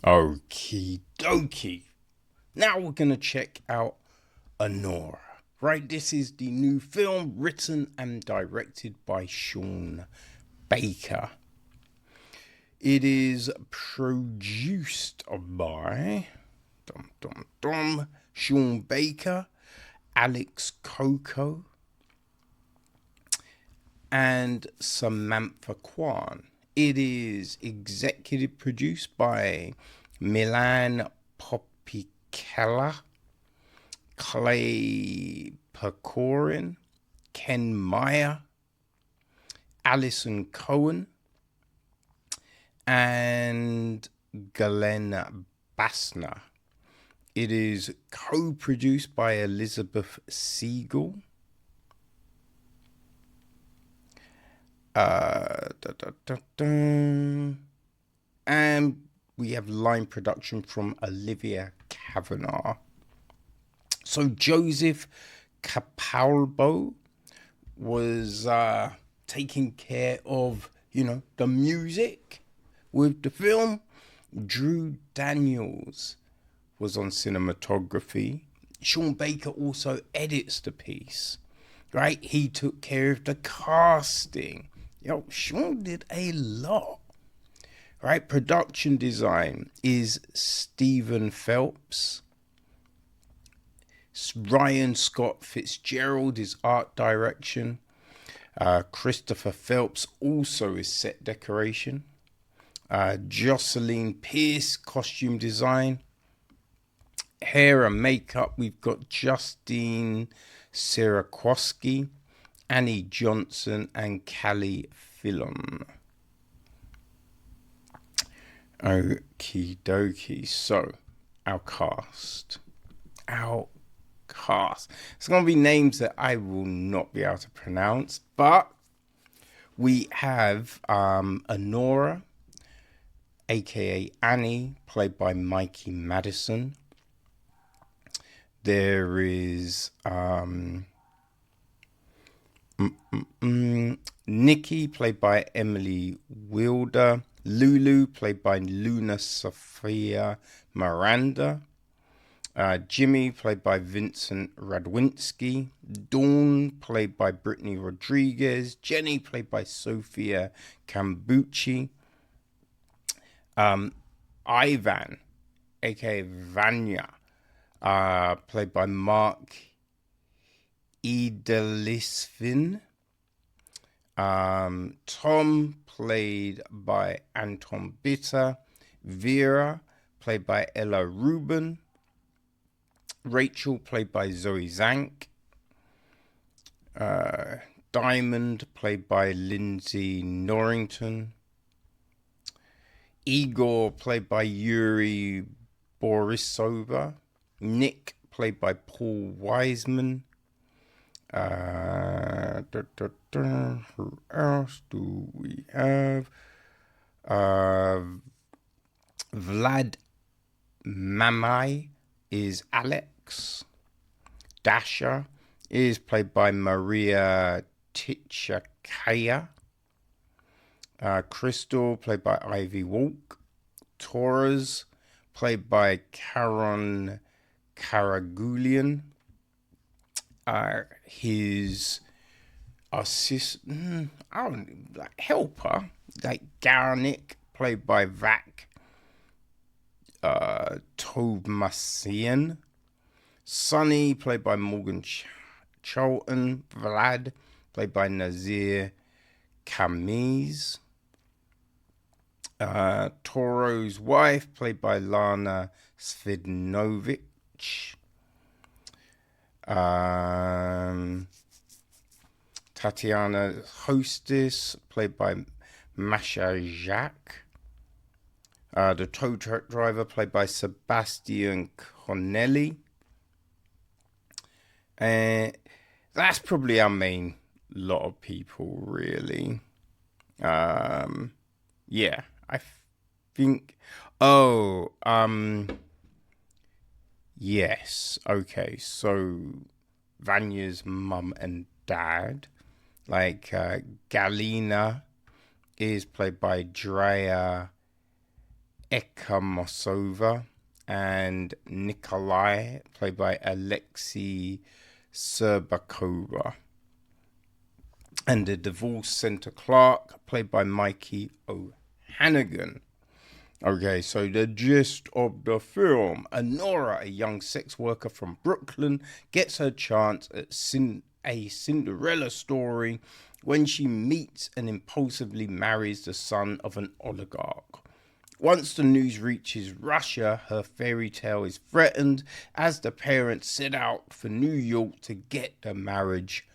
Okie dokie. Now we're going to check out Anora. Right, this is the new film written and directed by Sean Baker. It is produced by Sean Baker, Alex Coco, and Samantha Kwan. It is executive produced by Milan Popikella, Clay Pecorin, Ken Meyer, Alison Cohen, and Glenn Bassner. It is co-produced by Elizabeth Siegel, and we have line production from Olivia Kavanagh. So Joseph Capalbo was taking care of, the music with the film. Drew Daniels was on cinematography. Sean Baker also edits the piece, right? He took care of the casting. Sean did a lot, right? Production design is Stephen Phelps. Ryan Scott Fitzgerald is art direction. Christopher Phelps also is set decoration. Jocelyn Pierce, costume design. Hair and makeup, we've got Justine Sierakowski, Annie Johnson, and Callie Fillon. Okie dokie. So, our cast. It's going to be names that I will not be able to pronounce, but we have Anora, aka Annie, played by Mikey Madison. There is Nikki, played by Emily Wilder. Lulu, played by Luna Sophia Miranda. Jimmy, played by Vincent Radwinski. Dawn, played by Brittany Rodriguez. Jenny, played by Sophia Cambucci. Ivan, aka Vanya, played by Mark Eydelshteyn. Tom, played by Anton Bitter. Vera, played by Ella Rubin. Rachel, played by Zoe Zank. Diamond, played by Lindsay Norrington. Igor, played by Yuri Borisova. Nick, played by Paul Wiseman. Who else do we have? Vlad Mamai is Alex. Dasha is played by Maria Tichakaya. Crystal, played by Ivy Walk. Torres, played by Karen Karagulian. His assistant, helper, Garanik, played by Vak Tovmasian. Sunny, played by Morgan Charlton. Vlad, played by Nazir Kamiz. Toro's wife, played by Lana Svidnovich. Tatiana's hostess, played by Masha Jacques. The tow truck driver, played by Sebastian Connelly. That's probably our main lot of people, really. Yeah, I think. Yes. Okay. So Vanya's mum and dad, Galina, is played by Darya Ekamasova, and Nikolai, played by Aleksei Serebryakov, and the divorce center clerk, played by Mikey O'Hannigan. Okay, so the gist of the film: Anora, a young sex worker from Brooklyn, gets her chance at a Cinderella story when she meets and impulsively marries the son of an oligarch. Once the news reaches Russia, her fairy tale is threatened as the parents set out for New York to get the marriage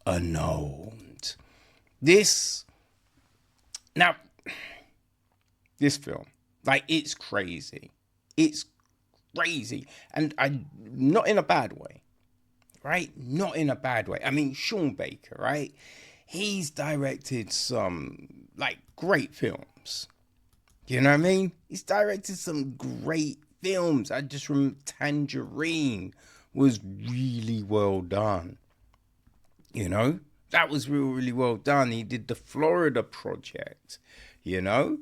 annulled. This film, like, it's crazy. It's crazy. And not in a bad way, right? Not in a bad way. I mean, Sean Baker, right? He's directed some, like, great films. You know what I mean? He's directed some great films. I just remember Tangerine was really well done. You know? That was really, really well done. He did the Florida Project. You know?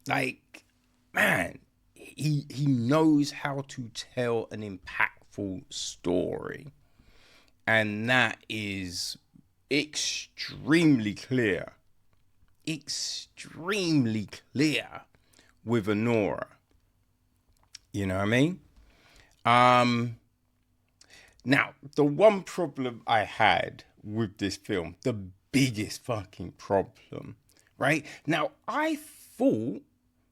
Like, man, he knows how to tell an impactful story. And that is extremely clear. Extremely clear with Anora. You know what I mean? Now, the one problem I had with this film, the biggest fucking problem, right? Now, I thought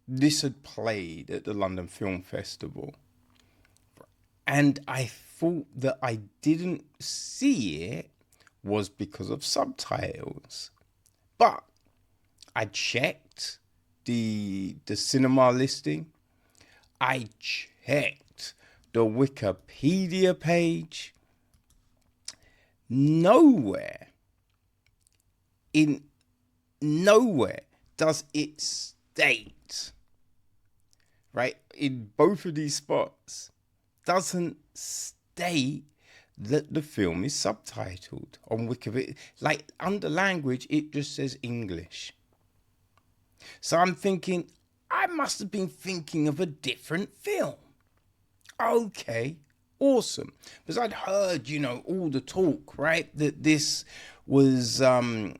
this had played at the London Film Festival. And I thought that I didn't see it was because of subtitles. But I checked the cinema listing. I checked the Wikipedia page. Nowhere does it state, right, in both of these spots, doesn't state that the film is subtitled on Wikipedia. Like, under language, it just says English. So I'm thinking, I must have been thinking of a different film. Okay, awesome. Because I'd heard, all the talk, right? That this was, you know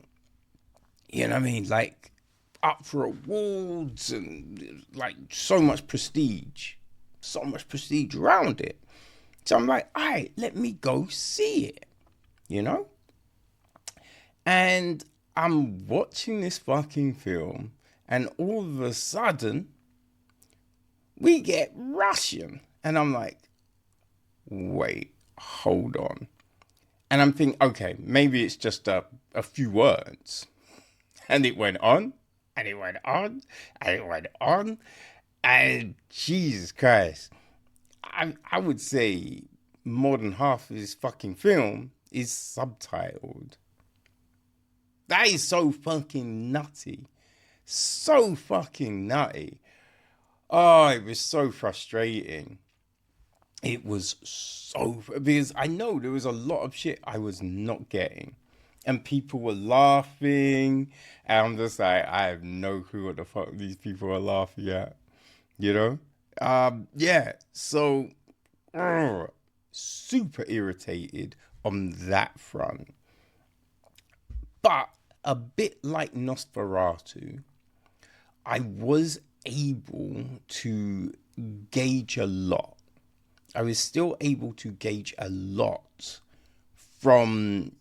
what I mean? Like, up for awards and, like, so much prestige around it. So I'm like, all right, let me go see it, And I'm watching this fucking film, and all of a sudden, we get Russian. And I'm like, wait, hold on. And I'm thinking, okay, maybe it's just a few words. And it went on, and it went on, and it went on. And Jesus Christ, I would say more than half of this fucking film is subtitled. That is so fucking nutty. So fucking nutty. Oh, it was so frustrating. It was so... Because I know there was a lot of shit I was not getting. And people were laughing. And I'm just like, I have no clue what the fuck these people are laughing at. Yeah. So, super irritated on that front. But a bit like Nosferatu, I was able to gauge a lot. I was still able to gauge a lot from,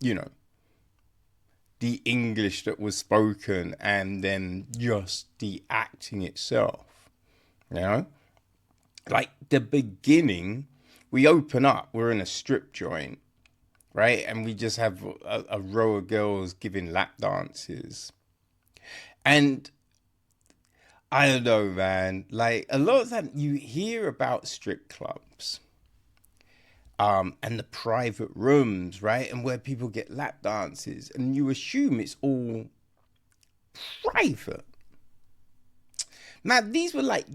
the English that was spoken and then just the acting itself. Like the beginning, we open up, we're in a strip joint, right? And we just have a row of girls giving lap dances. And I don't know, man. Like, a lot of time you hear about strip clubs and the private rooms, right? And where people get lap dances. And you assume it's all private. Now, these were like,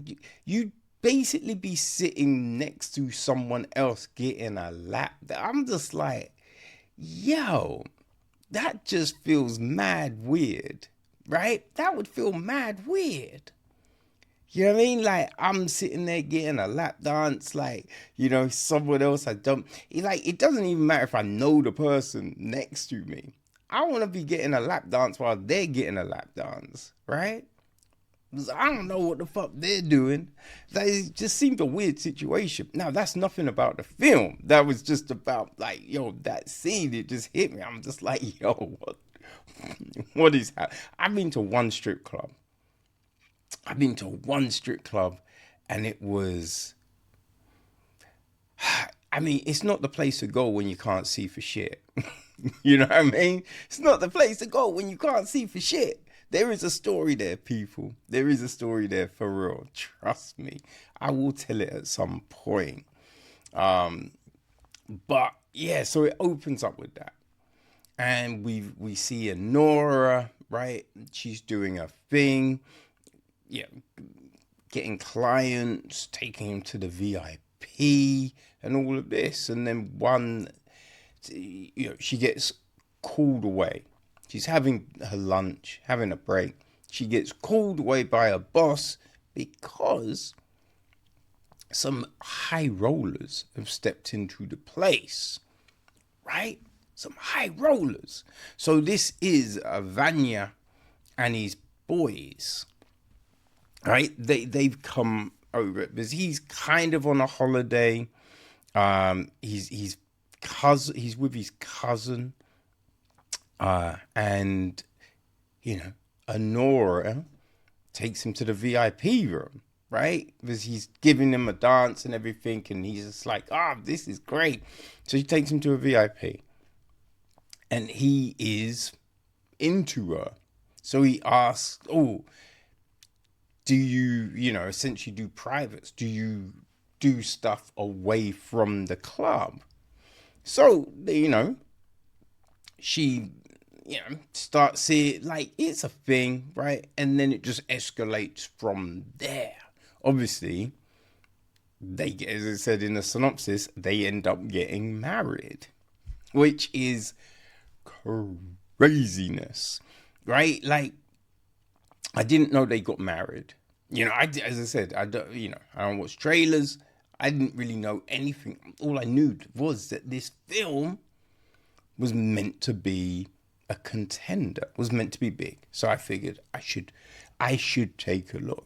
you'd basically be sitting next to someone else getting a lap. I'm just like, yo, that just feels mad weird, right? That would feel mad weird. You know what I mean? Like, I'm sitting there getting a lap dance, like, someone else I don't. It doesn't even matter if I know the person next to me. I want to be getting a lap dance while they're getting a lap dance, right? Because I don't know what the fuck they're doing. It just seemed a weird situation. Now, that's nothing about the film. That was just about, like, that scene. It just hit me. I'm just like, what is happening? I've been to one strip club. And it was, it's not the place to go when you can't see for shit. You know what I mean? It's not the place to go when you can't see for shit. There is a story there, people. There is a story there for real. Trust me. I will tell it at some point. But yeah, so it opens up with that. And we see Anora, right? She's doing her thing. Yeah, getting clients, taking him to the VIP and all of this. And then she gets called away. She's having her lunch, having a break. She gets called away by her boss because some high rollers have stepped into the place, right? Some high rollers. So this is Vanya and his boys, right? They've come over because he's kind of on a holiday. He's with his cousin. And Anora takes him to the VIP room, right? Because he's giving him a dance and everything, and he's just like, this is great. So she takes him to a VIP, and he is into her. So he asks, do you, essentially do privates? Do you do stuff away from the club? So, she starts it like it's a thing, right? And then it just escalates from there. Obviously, they get, as I said in the synopsis, they end up getting married, which is craziness, right? Like, I didn't know they got married. As I said, I don't watch trailers. I didn't really know anything. All I knew was that this film was meant to be a contender, was meant to be big. So I figured I should take a look.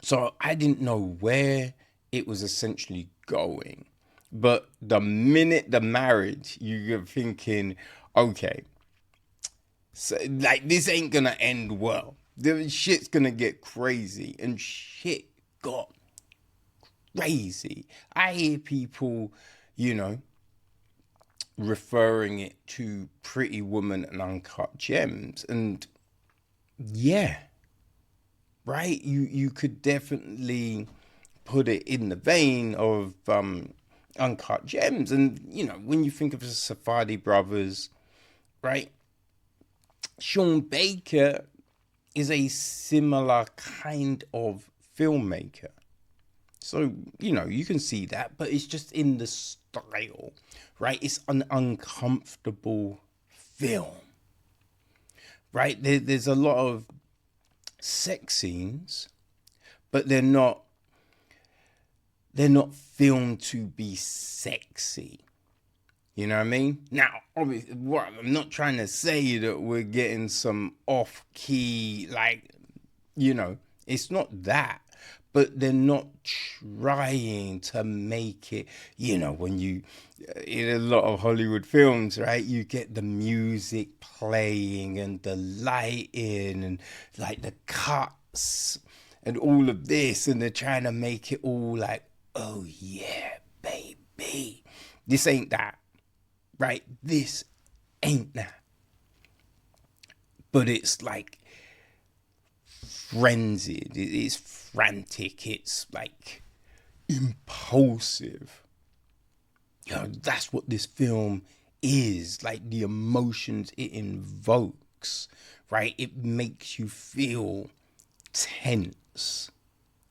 So I didn't know where it was essentially going. But the minute the marriage, you're thinking, okay, so like this ain't gonna end well. The shit's gonna get crazy. And shit got crazy. I hear people, referring it to Pretty Woman and Uncut Gems, and yeah, right, you could definitely put it in the vein of Uncut Gems. And when you think of the Safdie brothers, right, Sean Baker is a similar kind of filmmaker. So, you can see that, but it's just in the style, right? It's an uncomfortable film, right? There's a lot of sex scenes, but they're not filmed to be sexy. You know what I mean? Now, obviously, I'm not trying to say that we're getting some off-key, it's not that. But they're not trying to make it, when you, in a lot of Hollywood films, right, you get the music playing and the lighting and like the cuts and all of this. And they're trying to make it all like, oh yeah, baby. This ain't that, right? This ain't that. But it's like frenzied. It's frantic. It's like impulsive. That's what this film is. Like the emotions it invokes, right? It makes you feel tense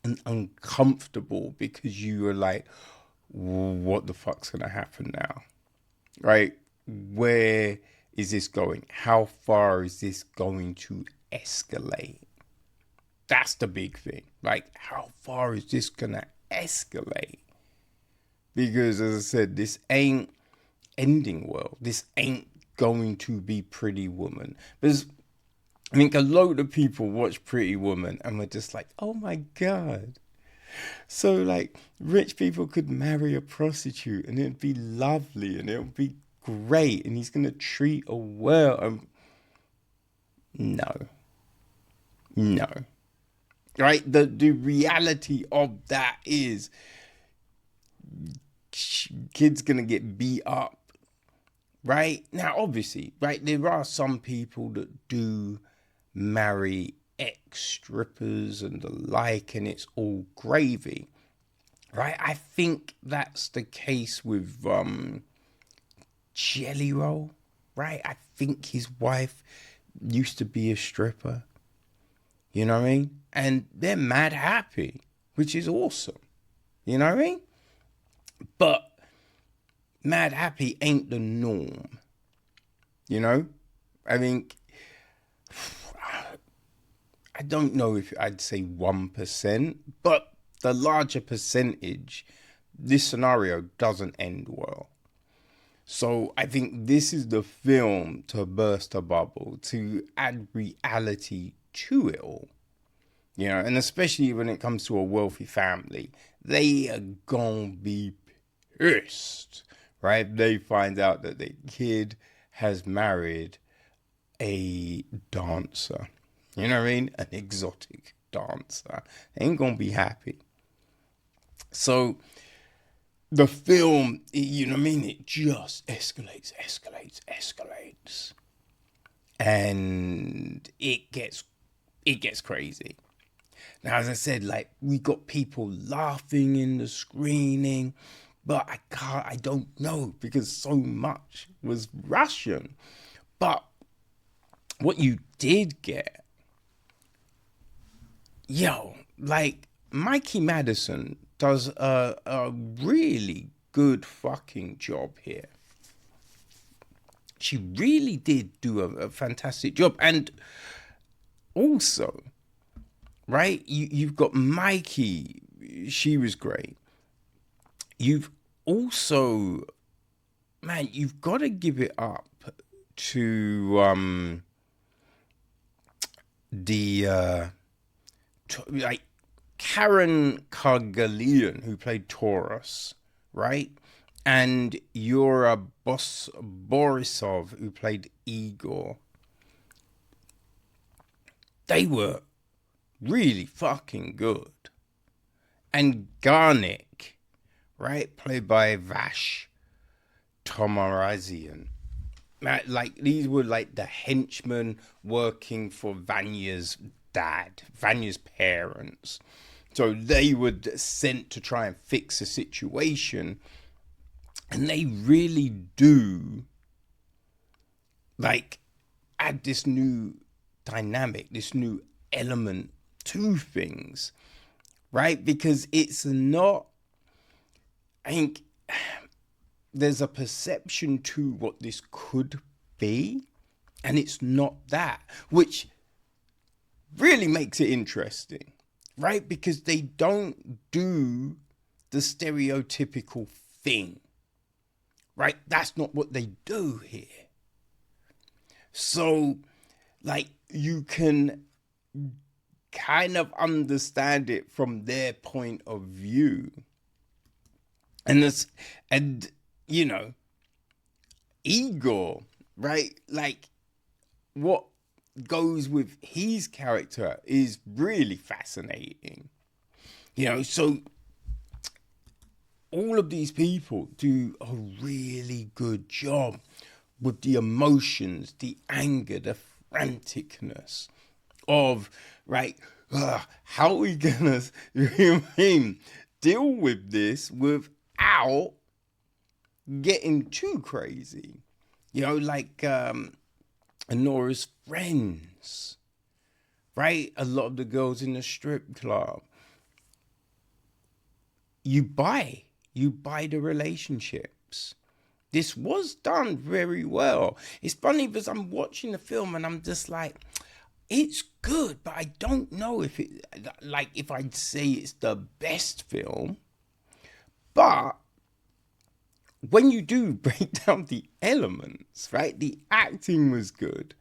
and uncomfortable because you are like, what the fuck's gonna happen now, right? Where is this going? How far is this going to escalate? That's the big thing. Like, how far is this gonna escalate? Because, as I said, this ain't ending well. This ain't going to be Pretty Woman. Because I think a load of people watch Pretty Woman and were just like, oh my God. So, like, rich people could marry a prostitute and it'd be lovely and it would be great and he's going to treat her well. No. Right? The reality of that is kid's going to get beat up. Right? Now, obviously, right, there are some people that do marry ex-strippers and the like, and it's all gravy. Right? I think that's the case with Jelly Roll. Right? I think his wife used to be a stripper. You know what I mean? And they're mad happy, which is awesome. You know what I mean? But mad happy ain't the norm. You know? I think, I don't know if I'd say 1%, but the larger percentage, this scenario doesn't end well. So I think this is the film to burst a bubble, to add reality to it all. You know, and especially when it comes to a wealthy family, they are gonna be pissed, right? They find out that their kid has married a dancer. You know what I mean? An exotic dancer. They ain't gonna be happy. So the film, you know what I mean? It just escalates. And it gets crazy. Now, as I said, like, we got people laughing in the screening, but I don't know because so much was Russian. But what you did get, like, Mikey Madison does a really good fucking job here. She really did do a fantastic job. And also, right, you've got Mikey. She was great. You've also, man, you've got to give it up to like Karen Kargalian, who played Taurus, right? And Yura Borisov, who played Igor. They were really fucking good. And Garnick, right, played by Vash Tomarazian. Like, these were like the henchmen working for Vanya's dad, Vanya's parents. So they were sent to try and fix a situation. And they really do, like, add this new dynamic, this new element to things, right? Because it's not, I think there's a perception to what this could be, and it's not that, which really makes it interesting, right? Because they don't do the stereotypical thing, right? That's not what they do here. So, like, you can kind of understand it from their point of view. And you know, Igor, right? Like, what goes with his character is really fascinating. You know, so all of these people do a really good job with the emotions, the anger, the franticness of, right, how are we gonna deal with this without getting too crazy? You know, like Anora's friends, right? A lot of the girls in the strip club. You buy the relationships. This was done very well. It's funny because I'm watching the film and I'm just like, it's good, but I don't know if if I'd say it's the best film. But when you do break down the elements, right, the acting was good.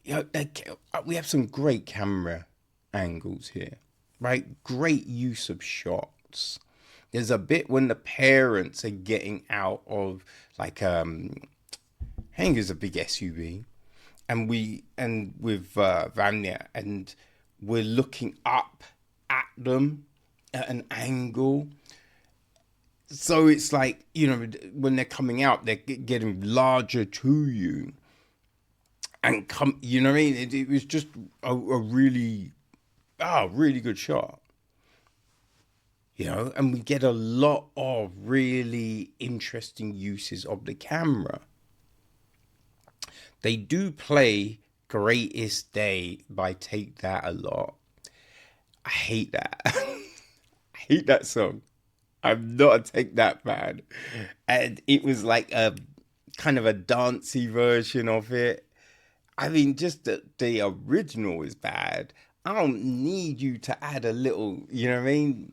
We have some great camera angles here, right? Great use of shots. There's a bit when the parents are getting out of I think it's a big SUV, and with Vanya, and we're looking up at them at an angle. So it's like, when they're coming out, they're getting larger to you, and you know what I mean? It was just a really, really good shot. And we get a lot of really interesting uses of the camera. They do play Greatest Day by Take That a lot. I hate that. I hate that song. I'm not a Take That fan. And it was like a kind of a dancey version of it. I mean, just the original is bad. I don't need you to add a little, you know what I mean?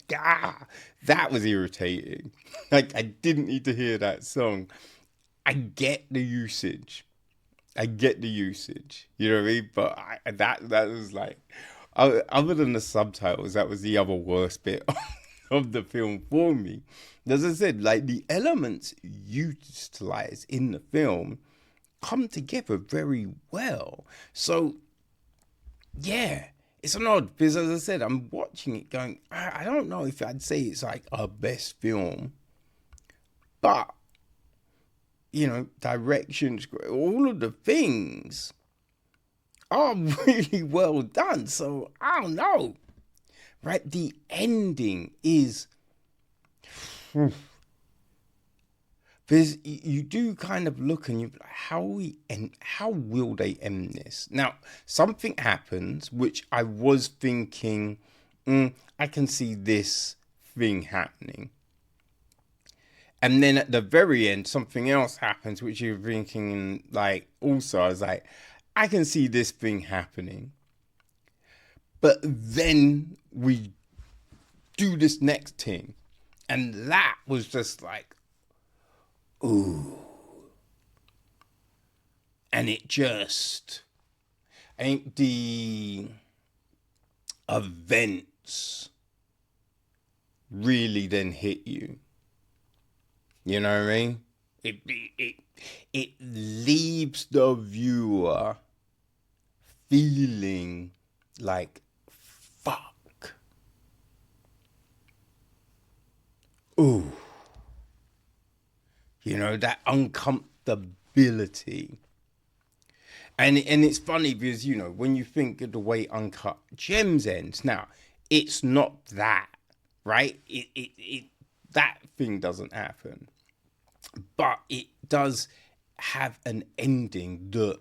That was irritating. Like, I didn't need to hear that song. I get the usage. You know what I mean? But that was like, other than the subtitles, that was the other worst bit of the film for me. As I said, like, the elements utilized in the film come together very well. So, yeah, it's an odd, because as I said, I'm watching it going, I don't know if I'd say it's like a best film, but, directions, all of the things are really well done. So, I don't know, right? The ending is... Because you do kind of look and you're like, how will they end this? Now, something happens which I was thinking, I can see this thing happening. And then at the very end, something else happens which you're thinking, like, also, I was like, I can see this thing happening. But then we do this next thing. And that was just like, ooh. And I think the events really then hit you. You know what I mean? It leaves the viewer feeling like, fuck. Ooh. That uncomfortability. And it's funny because, when you think of the way Uncut Gems ends, now, it's not that, right? That thing doesn't happen. But it does have an ending that,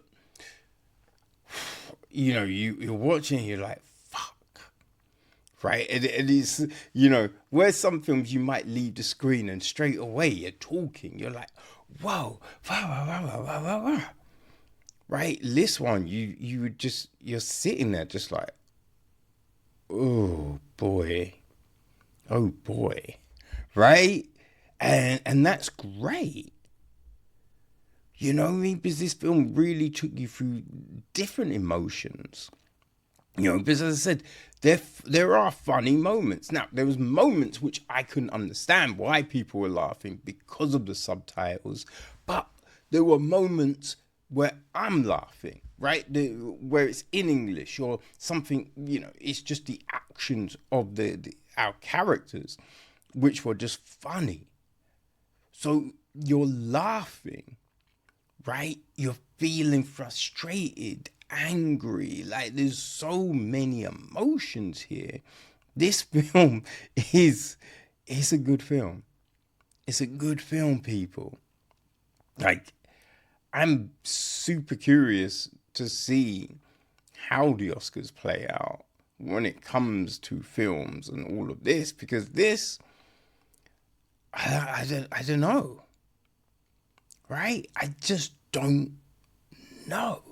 you're watching and you're like, fuck. Right? It is, where some films you might leave the screen and straight away you're talking. You're like, whoa. Right? This one, you're sitting there just like, oh boy. Right? And that's great. You know what I mean? Because this film really took you through different emotions. Because as I said, there are funny moments. Now, there was moments which I couldn't understand why people were laughing because of the subtitles. But there were moments where I'm laughing, right? Where it's in English or something, it's just the actions of our characters, which were just funny. So you're laughing, right? You're feeling frustrated, angry. Like, there's so many emotions here. This film is a good film. It's a good film, people. Like, I'm super curious to see how the Oscars play out when it comes to films and all of this, because this, I don't know, right? I just don't know.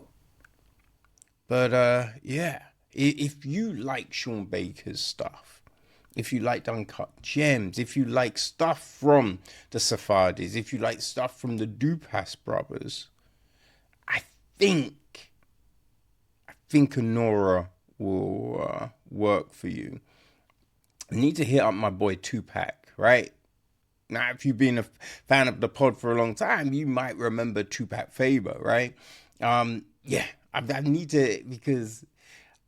Yeah, if you like Sean Baker's stuff, if you like Uncut Gems, if you like stuff from the Safadis, if you like stuff from the Dupas brothers, I think Anora will work for you. You need to hit up my boy Tupac, right? Now, if you've been a fan of the pod for a long time, you might remember Tupac Faber, right? Yeah, I need to, because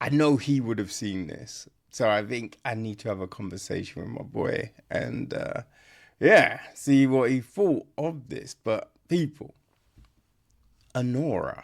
I know he would have seen this. So I think I need to have a conversation with my boy and, yeah, see what he thought of this. But people, Anora.